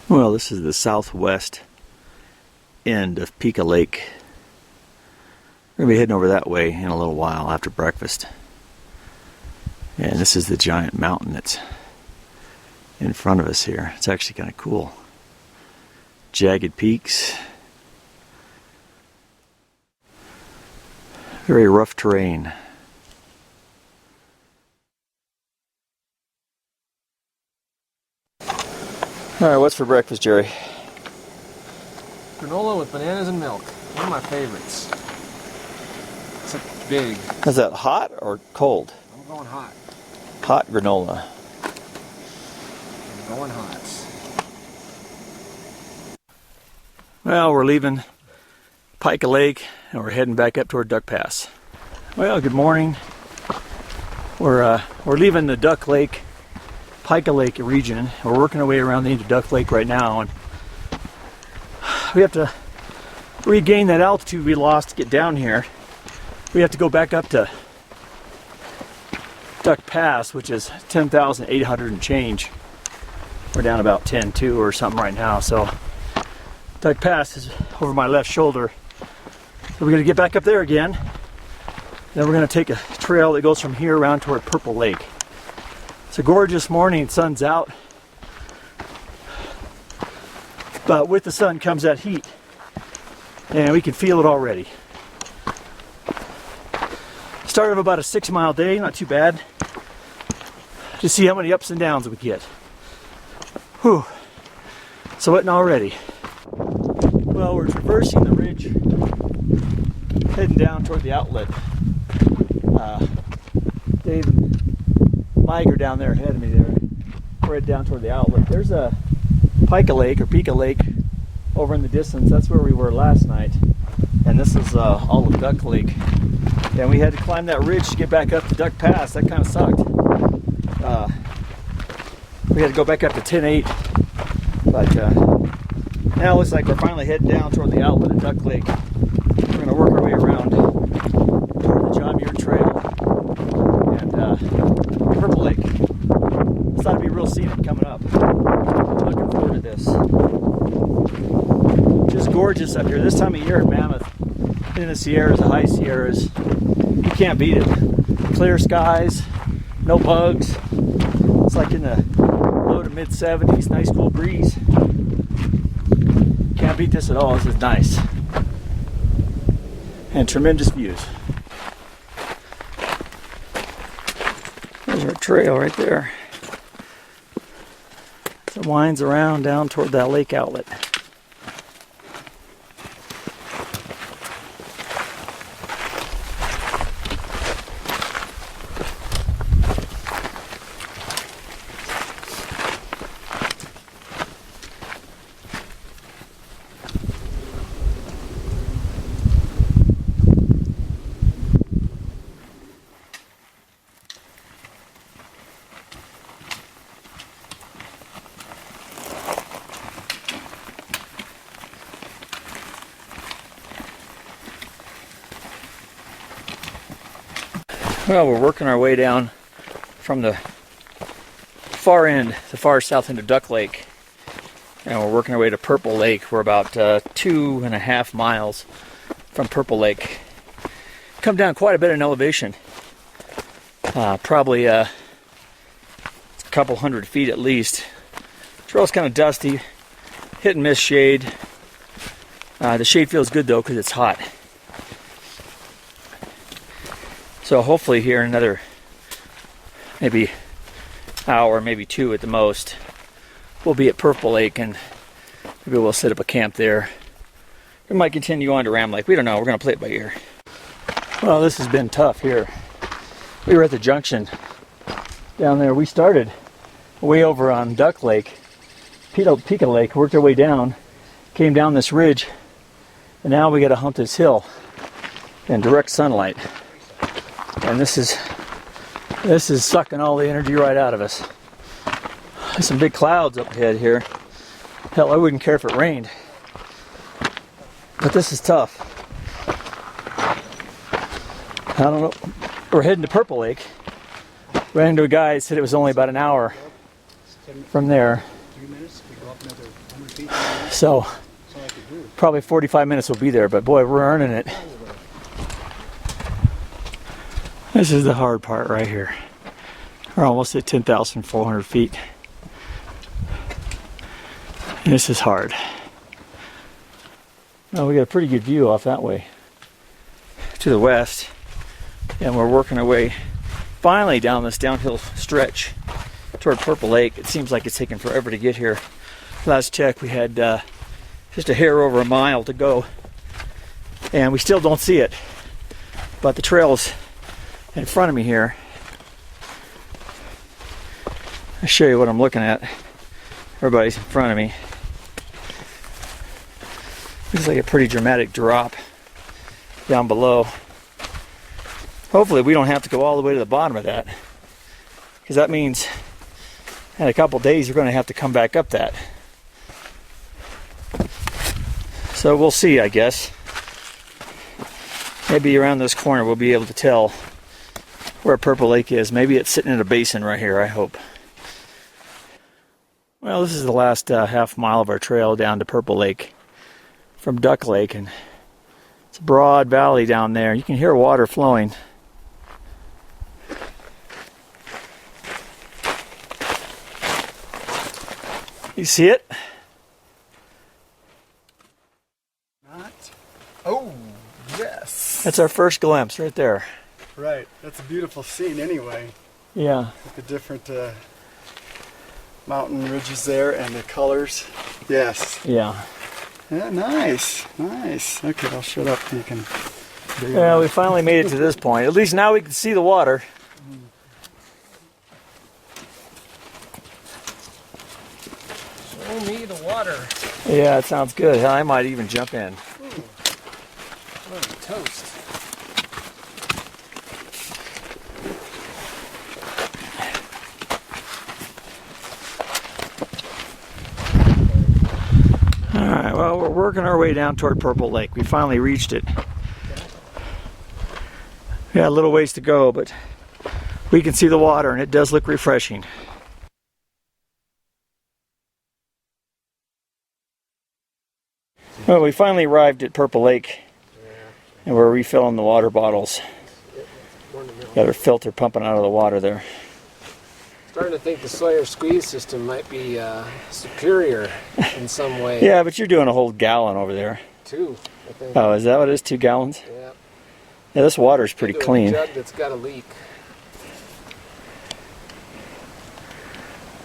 Well, this is the southwest end of Pika Lake. We're going to be heading over that way in a little while after breakfast. And this is the giant mountain that's in front of us here. It's actually kind of cool. Jagged peaks. Very rough terrain. Alright, what's for breakfast, Jerry? Granola with bananas and milk. One of my favorites. It's big. Is that hot or cold? I'm going hot. Hot granola. I'm going hot. Well, we're leaving Pika Lake and we're heading back up toward Duck Pass. Well, good morning. We're leaving the Duck Lake, Pika Lake region. We're working our way around into Duck Lake right now, and we have to regain that altitude we lost to get down here. We have to go back up to Duck Pass, which is 10,800 and change. We're down about 10.2 or something right now, so Duck Pass is over my left shoulder. So we're going to get back up there again. Then we're going to take a trail that goes from here around toward Purple Lake. It's a gorgeous morning, sun's out. But with the sun comes that heat. And we can feel it already. Start of about a 6-mile day, not too bad. Just see how many ups and downs we get. Whew. Sweating already. Well, we're traversing the ridge, heading down toward the outlet. Dave and Mike are down there ahead of me there. We're heading down toward the outlet. There's a Pika Lake over in the distance. That's where we were last night. And this is all of Duck Lake. And we had to climb that ridge to get back up to Duck Pass. That kind of sucked. We had to go back up to 10.8. But now it looks like we're finally heading down toward the outlet of Duck Lake. We're going to work our way around toward the John Muir Trail and Purple Lake. This ought to be real scenic coming up. Looking forward to this. Just gorgeous up here. This time of year in Mammoth, in the Sierras, the high Sierras, you can't beat it. Clear skies, no bugs. It's like in the low to mid 70s, nice cool breeze. Can't beat this at all. This is nice. And tremendous views. There's our trail right there. It winds around down toward that lake outlet. Well, we're working our way down from the far end, the far south end of Duck Lake, and we're working our way to Purple Lake. We're about 2.5 miles from Purple Lake. Come down quite a bit in elevation, probably a couple hundred feet at least. Trail's kind of dusty, hit and miss shade. The shade feels good though because it's hot. So hopefully here in another maybe hour, maybe 2 at the most, we'll be at Purple Lake and maybe we'll set up a camp there. We might continue on to Ram Lake. We don't know. We're going to play it by ear. Well, this has been tough here. We were at the junction down there. We started way over on Duck Lake, Pika Lake, worked our way down, came down this ridge, and now we got to hump this hill in direct sunlight. And this is sucking all the energy right out of us. There's some big clouds up ahead here. Hell, I wouldn't care if it rained. But this is tough. I don't know. We're heading to Purple Lake. Ran into a guy who said it was only about an hour from there. 3 minutes. We go up another 100 feet. So That's all I could do. probably 45 minutes we'll be there, but boy, we're earning it. This is the hard part right here. We're almost at 10,400 feet. And this is hard. Well, we got a pretty good view off that way to the west. And we're working our way finally down this downhill stretch toward Purple Lake. It seems like it's taken forever to get here. Last check, we had just a hair over a mile to go. And we still don't see it. But the trail's in front of me here. I'll show you what I'm looking at. Everybody's in front of me. Looks like a pretty dramatic drop down below. Hopefully we don't have to go all the way to the bottom of that, because that means in a couple days you're going to have to come back up that. So we'll see, I guess. Maybe around this corner we'll be able to tell where Purple Lake is. Maybe it's sitting in a basin right here, I hope. Well, this is the last half mile of our trail down to Purple Lake from Duck Lake, and it's a broad valley down there. You can hear water flowing. You see it? Not. Oh, yes. That's our first glimpse right there. Right. That's a beautiful scene anyway. Yeah. With the different mountain ridges there and the colors. Yes. Yeah. Yeah, nice. Nice. Okay, I'll shut up so you can... Well, we finally made it to this point. At least now we can see the water. Show me the water. Yeah, it sounds good. Hell, I might even jump in. Oh, toast. Alright, well, we're working our way down toward Purple Lake. We finally reached it. We got a little ways to go, but we can see the water and it does look refreshing. Well, we finally arrived at Purple Lake and we're refilling the water bottles. Got our filter pumping out of the water there. Starting to think the Sawyer squeeze system might be superior in some way. Yeah, but you're doing a whole gallon over there. 2, I think. Oh, is that what it is? 2 gallons? Yeah. Yeah, this water's pretty Into a clean. jug that's got a leak.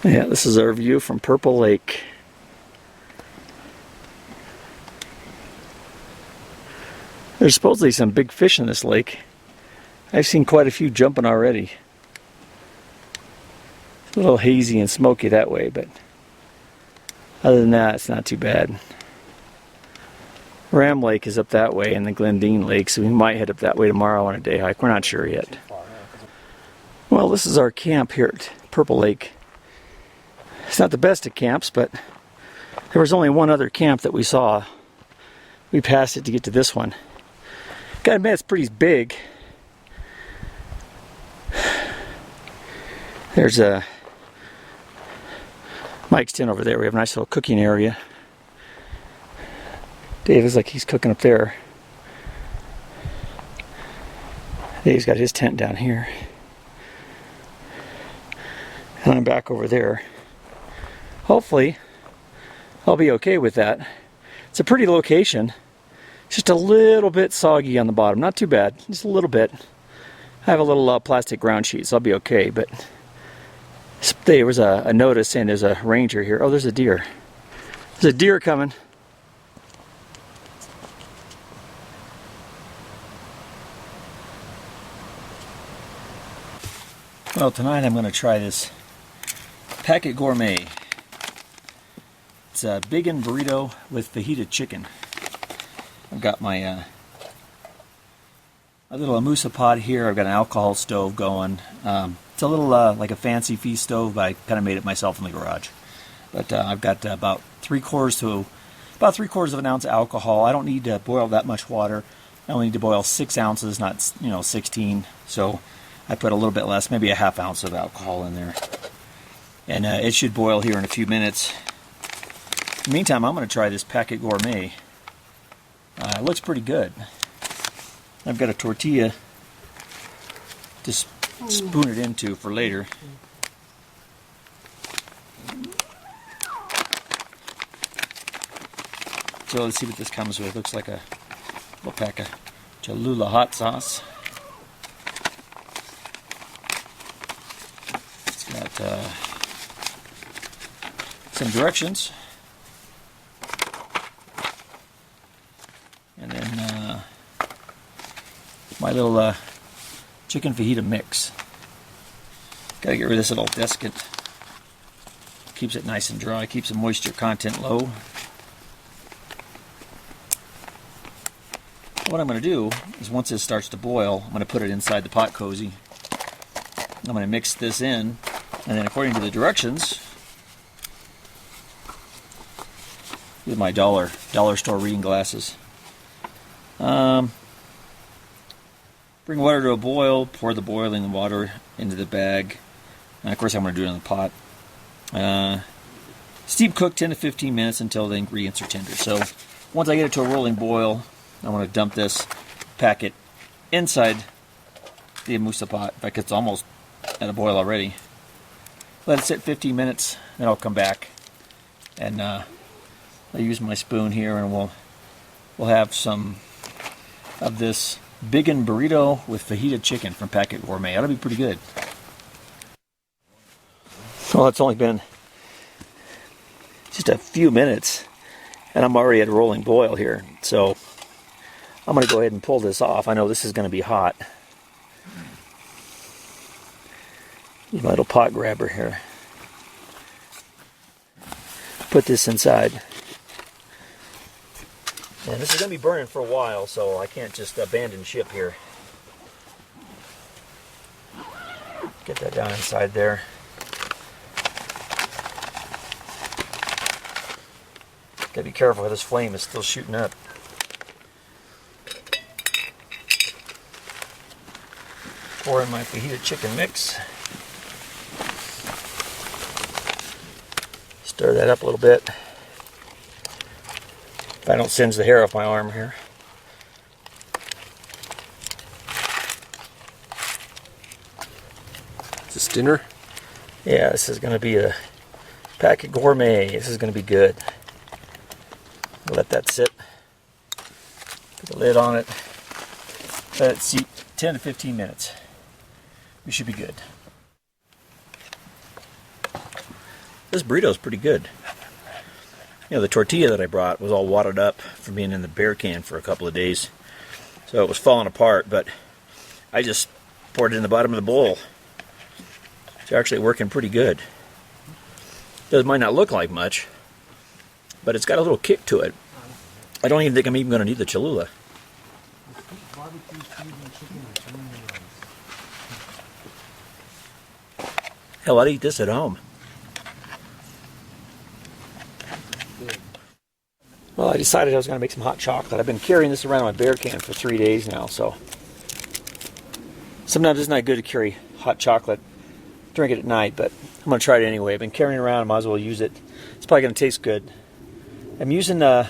Yeah, this is our view from Purple Lake. There's supposedly some big fish in this lake. I've seen quite a few jumping already. It's a little hazy and smoky that way, but other than that, it's not too bad. Ram Lake is up that way, and the Glendine Lake, so we might head up that way tomorrow on a day hike. We're not sure yet. Well, this is our camp here at Purple Lake. It's not the best of camps, but there was only one other camp that we saw. We passed it to get to this one. Gotta admit, it's pretty big. There's a Mike's tent over there. We have a nice little cooking area. Dave is like he's cooking up there. Dave's got his tent down here. And I'm back over there. Hopefully, I'll be okay with that. It's a pretty location. Just a little bit soggy on the bottom. Not too bad. Just a little bit. I have a little plastic ground sheet, so I'll be okay. But there was a notice saying there's a ranger here. Oh, there's a deer. There's a deer coming. Well, tonight I'm going to try this Packet Gourmet. It's a bacon burrito with fajita chicken. I've got my a little amusa pot here. I've got an alcohol stove going. It's a little like a fancy feast stove, but I kind of made it myself in the garage. But I've got about 3/4 of an ounce of alcohol. I don't need to boil that much water. I only need to boil 6 ounces, not 16. So I put a little bit less, maybe a 1/2 ounce of alcohol in there. And it should boil here in a few minutes. In the meantime, I'm going to try this packet gourmet. It looks pretty good. I've got a tortilla to spoon it into for later. So let's see what this comes with. Looks like a little pack of Cholula hot sauce. It's got some directions. And then my little chicken fajita mix. Gotta get rid of this little desiccant. Keeps it nice and dry, keeps the moisture content low. What I'm going to do is once this starts to boil, I'm going to put it inside the pot cozy. I'm going to mix this in, and then according to the directions, with my dollar store reading glasses. Bring water to a boil, pour the boiling water into the bag. And of course I'm going to do it in the pot. Steep cook 10 to 15 minutes until the ingredients are tender. So once I get it to a rolling boil, I'm going to dump this packet inside the mousse pot. In fact, it's almost at a boil already. Let it sit 15 minutes, then I'll come back and I'll use my spoon here, and we'll have some of this Biggin burrito with fajita chicken from Packet Gourmet. That'll be pretty good. Well, it's only been just a few minutes, and I'm already at a rolling boil here. So I'm going to go ahead and pull this off. I know this is going to be hot. Use my little pot grabber here. Put this inside. And this is going to be burning for a while, so I can't just abandon ship here. Get that down inside there. Gotta be careful, this flame is still shooting up. Pour in my fajita chicken mix. Stir that up a little bit. If I don't singe the hair off my arm here. Is this dinner? Yeah, this is going to be a Packet Gourmet. This is going to be good. Let that sit. Put the lid on it. Let it seat 10 to 15 minutes. We should be good. This burrito is pretty good. You know, the tortilla that I brought was all wadded up from being in the bear can for a couple of days. So it was falling apart, but I just poured it in the bottom of the bowl. It's actually working pretty good. It might not look like much, but it's got a little kick to it. I don't even think I'm even going to need the Cholula. Hell, I'd eat this at home. Well, I decided I was going to make some hot chocolate. I've been carrying this around in my bear can for 3 days now, so sometimes it's not good to carry hot chocolate, drink it at night, but I'm going to try it anyway. I've been carrying it around, I might as well use it. It's probably going to taste good. I'm using a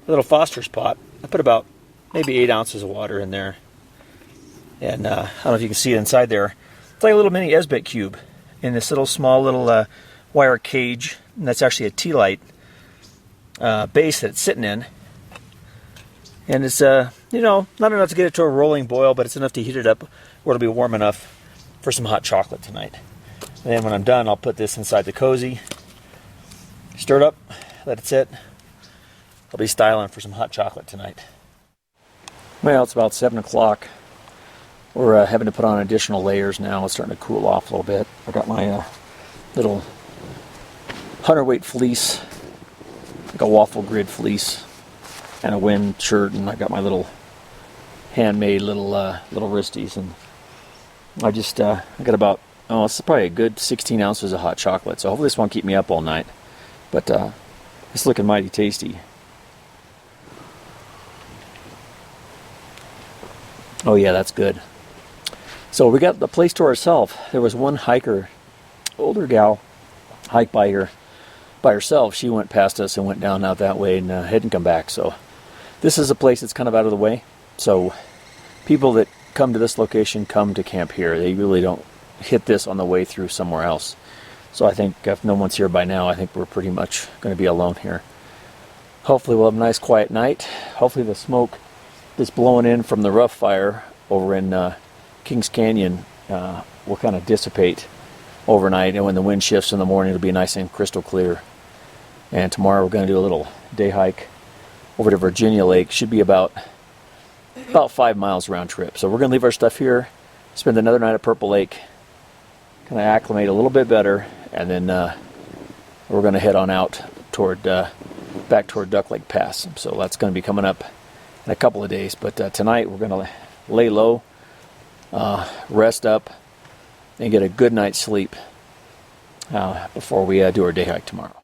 little Foster's pot. I put about maybe 8 ounces of water in there. And I don't know if you can see it inside there. It's like a little mini Esbit cube in this little small little wire cage. And that's actually a tea light base that it's sitting in. And it's, you know, not enough to get it to a rolling boil, but it's enough to heat it up where it'll be warm enough for some hot chocolate tonight. And then when I'm done, I'll put this inside the cozy, stir it up, let it sit. I'll be styling for some hot chocolate tonight. Well, it's about 7 o'clock. We're having to put on additional layers now. It's starting to cool off a little bit. I got my little 100-weight fleece, like a waffle grid fleece, and a wind shirt, and I got my little handmade little wristies, and I just I got about, oh, it's probably a good 16 ounces of hot chocolate. So hopefully this won't keep me up all night. But it's looking mighty tasty. Oh yeah, that's good. So we got the place to ourselves. There was one hiker, older gal, hike by herself. She went past us and went down out that way and hadn't come back. So this is a place that's kind of out of the way. So people that come to this location come to camp here. They really don't hit this on the way through somewhere else. So I think if no one's here by now, I think we're pretty much going to be alone here. Hopefully we'll have a nice quiet night. Hopefully the smoke that's blowing in from the rough fire over in Kings Canyon will kind of dissipate overnight, and when the wind shifts in the morning, it'll be nice and crystal clear. And tomorrow we're going to do a little day hike over to Virginia Lake. Should be about 5 miles round trip. So we're going to leave our stuff here, spend another night at Purple Lake, kind of acclimate a little bit better, and then we're going to head on out toward back toward Duck Lake Pass. So that's going to be coming up in a couple of days. But tonight we're going to lay low, rest up, and get a good night's sleep before we do our day hike tomorrow.